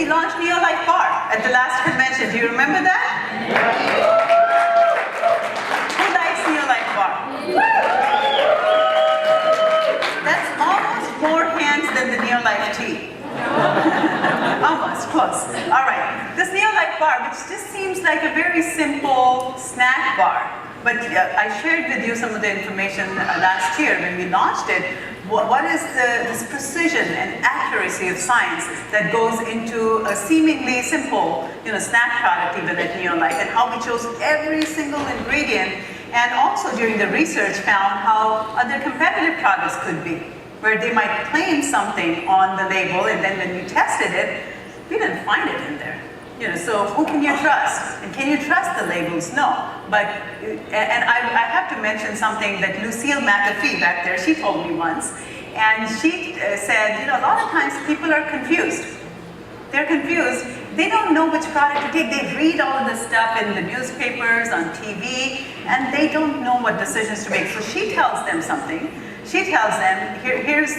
we launched NeoLifeBar at the last convention. Do you remember that? Who likes NeoLifeBar? That's almost more hands than the NeoLife tea. Almost, close. All right, this NeoLifeBar, which just seems like a very simple snack bar, but I shared with you some of the information last year when we launched it. What is this precision and accuracy of science that goes into a seemingly simple, snack product even at NeoLife, and how we chose every single ingredient, and also during the research found how other competitive products could be, where they might claim something on the label, and then when we tested it, we didn't find it in there. So who can you trust? And can you trust the labels? No. But, and I have to mention something that Lucille McAfee back there, she told me once, and she said, a lot of times people are confused. They're confused. They don't know which product to take. They read all of this stuff in the newspapers, on TV, and they don't know what decisions to make. So she tells them something. She tells them, here's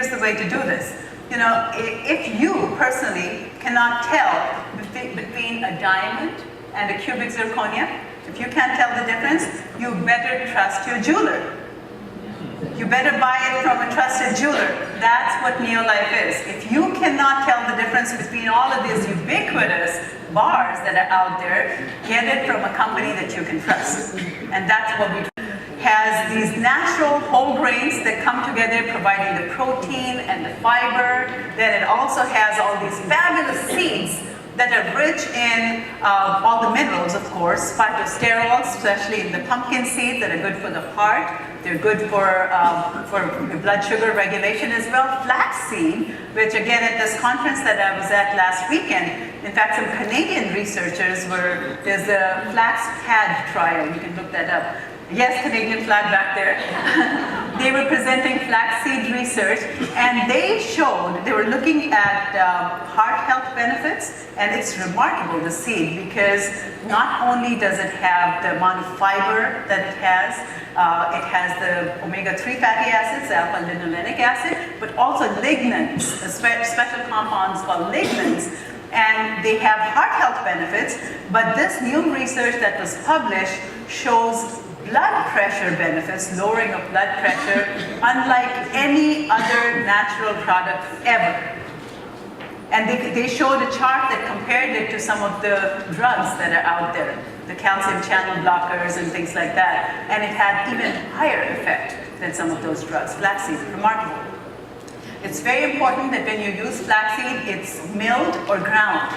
the way to do this. If you personally cannot tell between a diamond and a cubic zirconia, if you can't tell the difference, you better trust your jeweler. You better buy it from a trusted jeweler. That's what NeoLife is. If you cannot tell the difference between all of these ubiquitous bars that are out there, get it from a company that you can trust. And that's what we do. Has these natural whole grains that come together providing the protein and the fiber. Then it also has all these fabulous seeds that are rich in all the minerals, of course, phytosterols, especially in the pumpkin seeds that are good for the heart. They're good for blood sugar regulation as well. Flaxseed, which again at this conference that I was at last weekend, in fact some Canadian researchers there's a flax pad trial, you can look that up. Yes, Canadian flag back there. They were presenting flaxseed research, and they were looking at heart health benefits, and it's remarkable, the seed, because not only does it have the amount of fiber that it has the omega-3 fatty acids, alpha-linolenic acid, but also lignans, special compounds called lignans, and they have heart health benefits, but this new research that was published shows blood pressure benefits, lowering of blood pressure, unlike any other natural product ever. And they showed a chart that compared it to some of the drugs that are out there, the calcium channel blockers and things like that, and it had even higher effect than some of those drugs. Flaxseed, remarkable. It's very important that when you use flaxseed, it's milled or ground.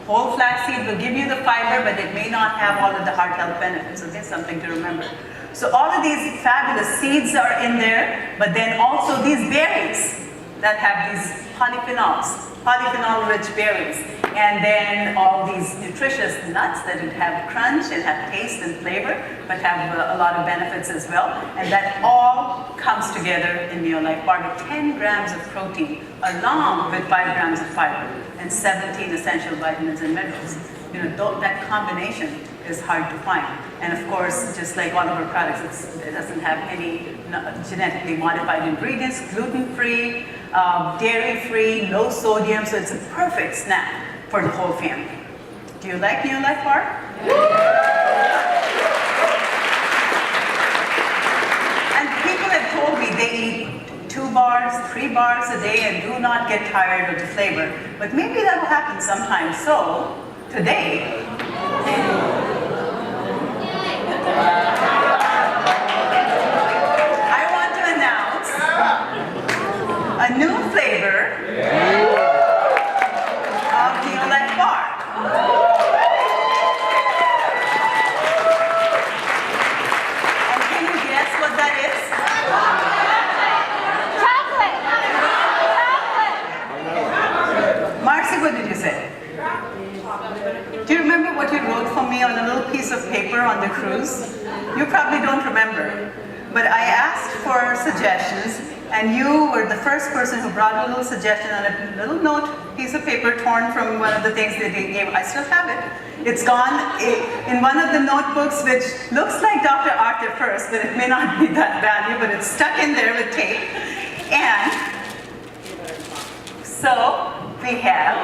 Whole flaxseed will give you the fiber, but it may not have all of the heart health benefits, so there's something to remember. So all of these fabulous seeds are in there, but then also these berries that have these polyphenol-rich berries, and then all these nutritious nuts that have crunch and have taste and flavor, but have a lot of benefits as well, and that all comes together in NeoLifeBar with 10 grams of protein, along with 5 grams of fiber, and 17 essential vitamins and minerals. That combination is hard to find. And of course, just like all of our products, it doesn't have any genetically modified ingredients, gluten-free, dairy-free, low sodium, so it's a perfect snack for the whole family. Do you like NeoLifeBar? And people have told me they eat 2 bars, 3 bars a day and do not get tired of the flavor. But maybe that will happen sometime. So, today, I want to announce a new flavor of NeoLifeBar. And can you guess what that is? Marcy, what did you say? Do you remember what you wrote for me on a little piece of paper on the cruise? You probably don't remember, but I asked for suggestions, and you were the first person who brought a little suggestion on a little note, piece of paper torn from one of the things that they gave. I still have it. It's gone in one of the notebooks, which looks like Dr. Arthur first, but it may not be that value, but it's stuck in there with tape. And so we have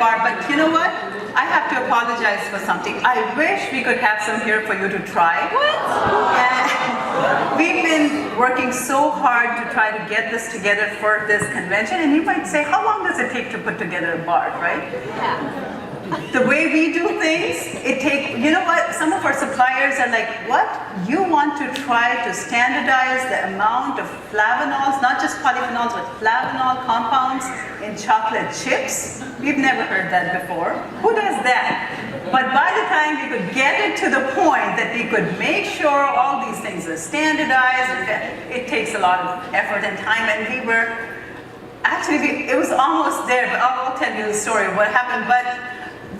bar, but you know what? I have to apologize for something. I wish we could have some here for you to try. What? And we've been working so hard to try to get this together for this convention, and you might say, how long does it take to put together a bar, right? Yeah. The way we do things, you know what, some of our suppliers are like, what? You want to try to standardize the amount of flavanols, not just polyphenols, but flavanol compounds in chocolate chips? We've never heard that before. Who does that? But by the time we could get it to the point that we could make sure all these things are standardized, it takes a lot of effort and time, and we were, actually, it was almost there, but I'll tell you the story of what happened, but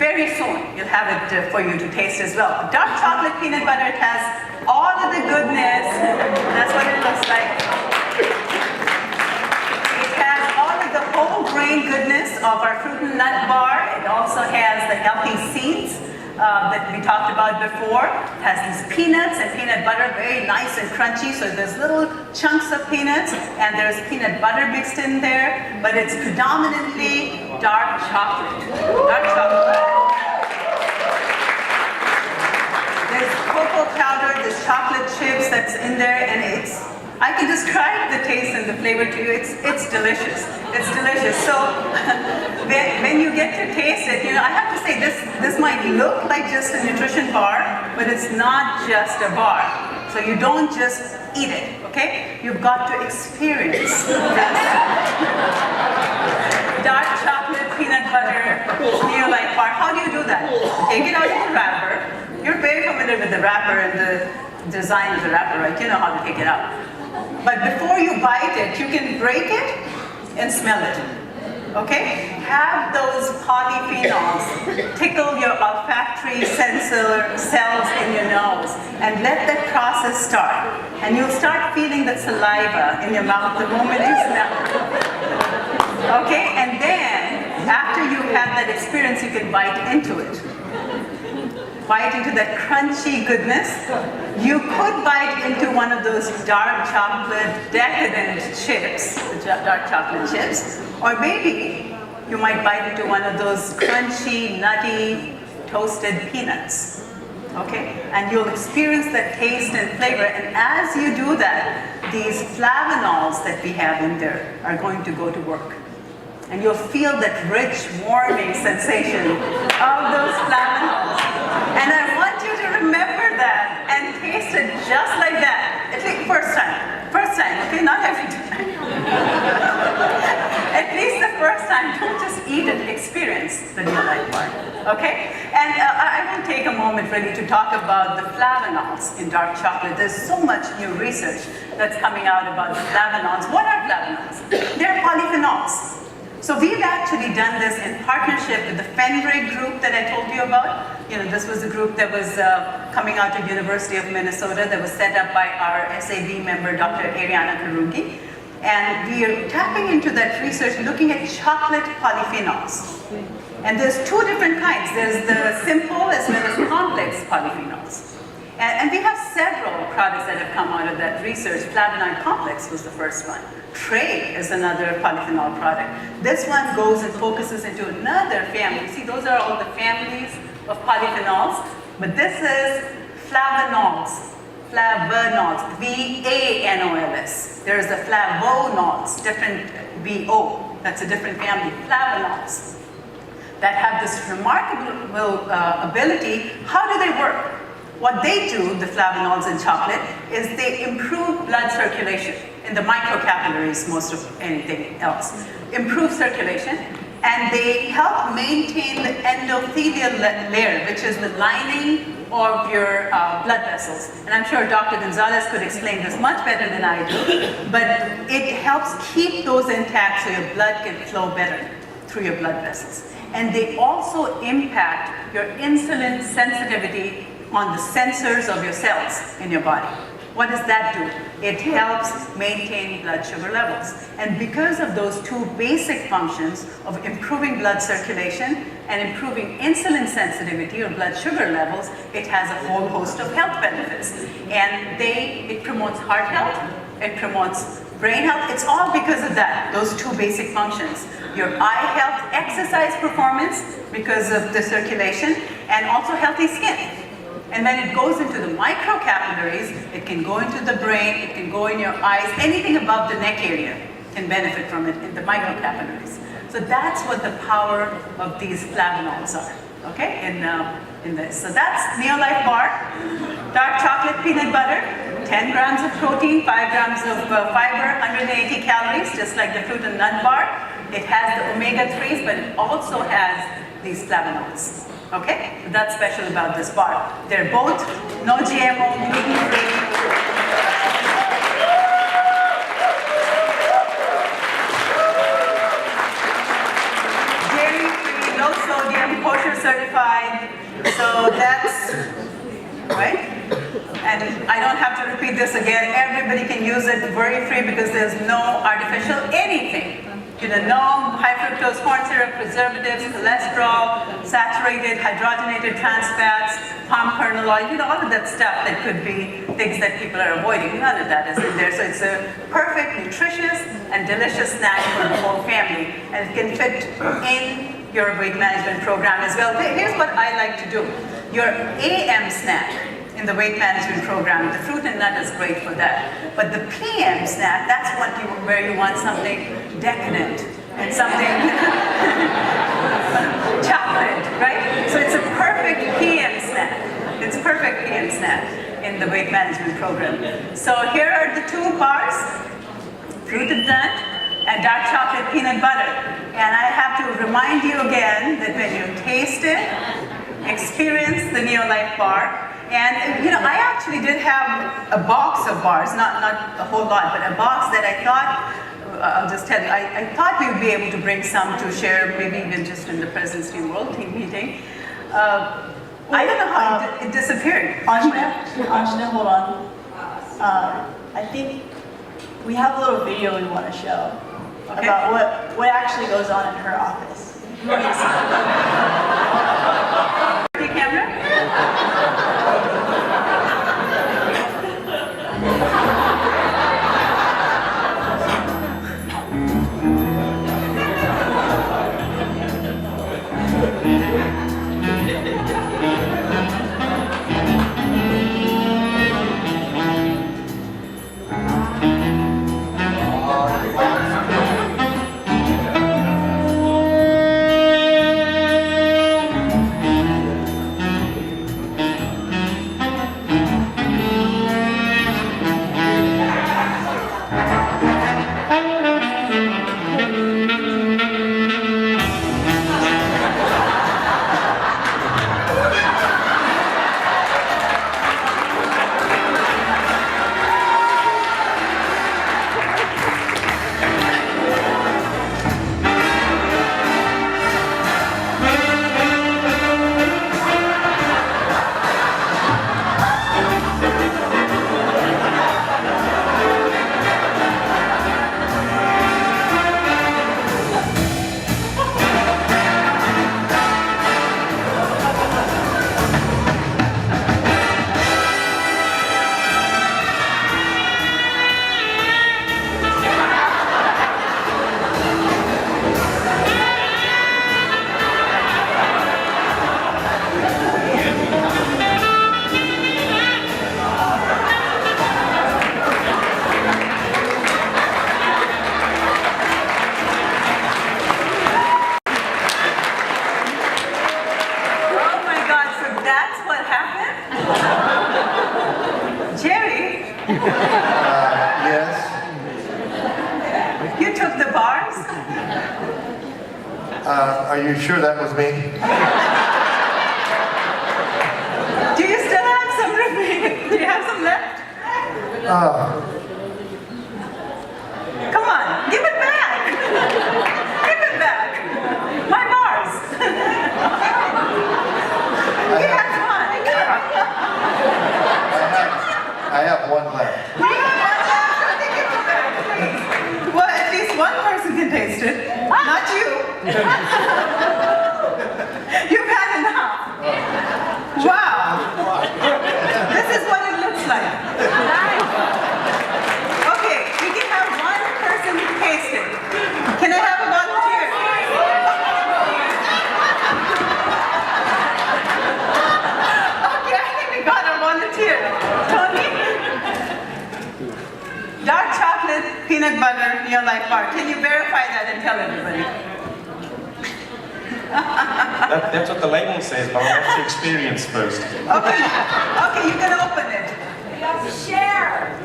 very soon, you'll have it for you to taste as well. Dark chocolate peanut butter, it has all of the goodness. That's what it looks like. It has all of the whole grain goodness of our fruit and nut bar. It also has the healthy seeds that we talked about before. It has these peanuts and peanut butter, very nice and crunchy. So there's little chunks of peanuts, and there's peanut butter mixed in there, but it's predominantly dark chocolate. Dark chocolate. There's cocoa powder, there's chocolate chips that's in there, and I can describe the taste and the flavor to you. It's delicious. It's delicious. So when you get to taste it, I have to say this might look like just a nutrition bar, but it's not just a bar. So you don't just eat it, okay? You've got to experience this. Dark chocolate, peanut butter, NeoLifeBar. How do you do that? Take it out of the wrapper. You're very familiar with the wrapper and the design of the wrapper, right? You know how to take it out. But before you bite it, you can break it and smell it, okay? Have those polyphenols tickle your olfactory cells in your nose, and let that process start. And you'll start feeling the saliva in your mouth the moment you smell it. Okay, and then, after you have that experience, you can bite into it. Bite into that crunchy goodness. You could bite into one of those dark chocolate decadent chips, the dark chocolate chips, or maybe you might bite into one of those crunchy, nutty, toasted peanuts. Okay? And you'll experience that taste and flavor, and as you do that, these flavanols that we have in there are going to go to work. And you'll feel that rich, warming sensation of those flavanols. And I want you to remember that and taste it just like that. At least first time, okay? Not every time. At least the first time. Don't just eat it, experience the NeoLifeBar, okay? And I will take a moment really to talk about the flavanols in dark chocolate. There's so much new research that's coming out about the flavanols. What are flavanols? They're polyphenols. So we've actually done this in partnership with the Fenway group that I told you about. This was a group that was coming out of University of Minnesota that was set up by our SAB member, Dr. Ariana Karugi. And we are tapping into that research, looking at chocolate polyphenols. And there's two different kinds. There's the simple as well as complex polyphenols. And we have several products that have come out of that research. Flavonoid complex was the first one. Tray is another polyphenol product. This one goes and focuses into another family. See, those are all the families of polyphenols. But this is flavanols. Flavanols, V-A-N-O-L-S. There's the flavonols, different V-O. That's a different family, flavanols, that have this remarkable ability. How do they work? What they do, the flavanols in chocolate, is they improve blood circulation in the microcapillaries, most of anything else. Improve circulation, and they help maintain the endothelial layer, which is the lining of your blood vessels. And I'm sure Dr. Gonzalez could explain this much better than I do, but it helps keep those intact so your blood can flow better through your blood vessels. And they also impact your insulin sensitivity on the sensors of your cells in your body. What does that do? It helps maintain blood sugar levels. And because of those two basic functions of improving blood circulation and improving insulin sensitivity or blood sugar levels, it has a whole host of health benefits. And it promotes heart health, it promotes brain health, it's all because of that, those two basic functions. Your eye health, exercise performance because of the circulation, and also healthy skin. And then it goes into the microcapillaries, it can go into the brain, it can go in your eyes, anything above the neck area can benefit from it in the microcapillaries. So that's what the power of these flavonoids are, okay, in this. So that's NeoLifeBar, dark chocolate peanut butter, 10 grams of protein, 5 grams of fiber, 180 calories, just like the fruit and nut bar. It has the omega-3s, but it also has these flavonoids. Okay? So that's special about this bar. They're both no GMO, gluten-free. Dairy-free, low sodium, kosher certified. So that's, right? And I don't have to repeat this again. Everybody can use it worry-free because there's no artificial anything. You know, no high fructose corn syrup, preservatives, cholesterol, saturated, hydrogenated trans fats, palm kernel oil, you know, all of that stuff that could be things that people are avoiding. None of that is in there. So it's a perfect, nutritious, and delicious snack for the whole family. And it can fit in your weight management program as well. Here's what I like to do. Your AM snack in the weight management program, the fruit and nut is great for that. But the PM snack, that's what where you want something decadent and something chocolate, right? So it's a perfect PM snack. It's a perfect PM snack in the weight management program. So here are the two bars, fruit and nut and dark chocolate peanut butter. And I have to remind you again that when you taste it, experience the NeoLifeBar. And, you know, I actually did have a box of bars, not a whole lot, but a box that I thought, I'll just tell you, I thought we would be able to bring some to share, maybe even just in the President's Team World Team meeting. I don't know how it disappeared. Anjana, hold on. I think we have a little video we want to show about what actually goes on in her office. Camera? Are you sure that was me? Do you still have some remaining? Do you have some left? Come on, give it back. Give it back. My bars. He has one. I have one left. You have one left? Okay, give it back, please. Well, at least one person can taste it. Not you. You've had enough. Wow. This is what it looks like. Okay, we can have one NeoLifeBar. Can you verify that and tell everybody? That's what the label says, but I have to experience first. Okay, okay, you can open it. You have to share.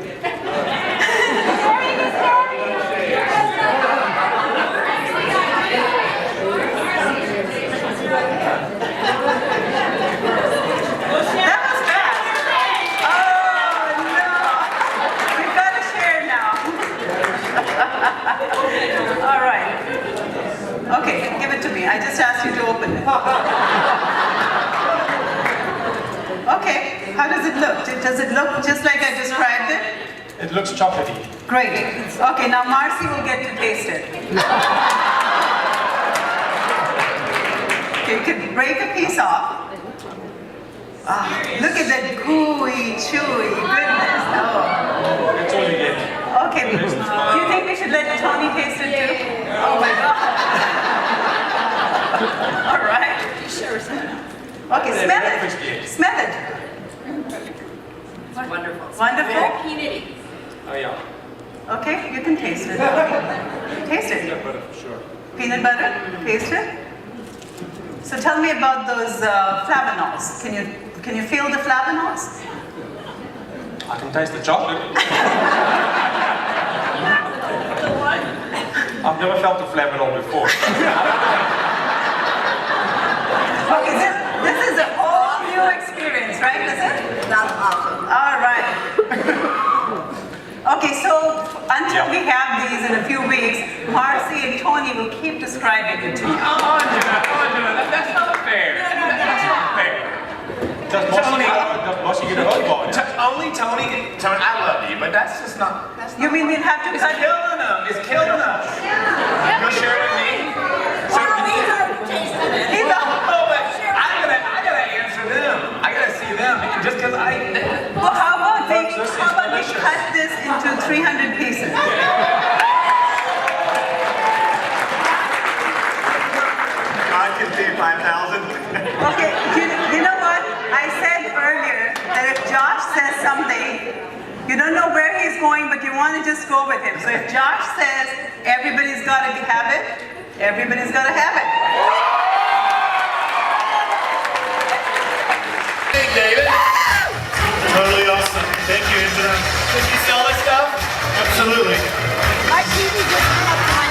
That was fast. Oh no, we've got to share now. All right. Okay, give it to me. I just asked you to open it. Okay, how does it look? Does it look just like I described it? It looks chocolatey. Great. Okay, now Marcy will get to taste it. Okay, you can break a piece off. Ah, look at that gooey, chewy goodness. Oh. That's all you get. Okay, do you think we should let Tony taste it too? Oh my God. All right. Okay, smell it. Smell it. Wonderful. Wonderful. Very peanutty. Oh yeah. Okay, you can taste it. Taste it. Peanut butter, sure. Peanut butter, taste it. So tell me about those flavanols. Can you feel the flavanols? I can taste the chocolate. I've never felt a flavanol before. Okay, this is a whole new experience, right? Is it? That's awesome. All right. Okay, so until we have these in a few weeks, Marcy and Tony will keep describing it to you. Anjana, that's not fair. That's not fair. Does Moshi get a hug ball? Only Tony, I love you, but that's just not. You mean we'd have to It's cut it? killing them. It's killing them. You'll share with me. So, He's a- oh, but I gotta answer them. I gotta see them just because Well, how about we cut this into 300 pieces? I can see 5,000. Okay, you know what? I said earlier that if Josh says something, you don't know where he's going, but you want to just go with him. So if Josh says everybody's got to have it, everybody's got to have it. Hey, David. Totally awesome. Thank you, Anjana. Did you sell this stuff? Absolutely. My TV just went up to my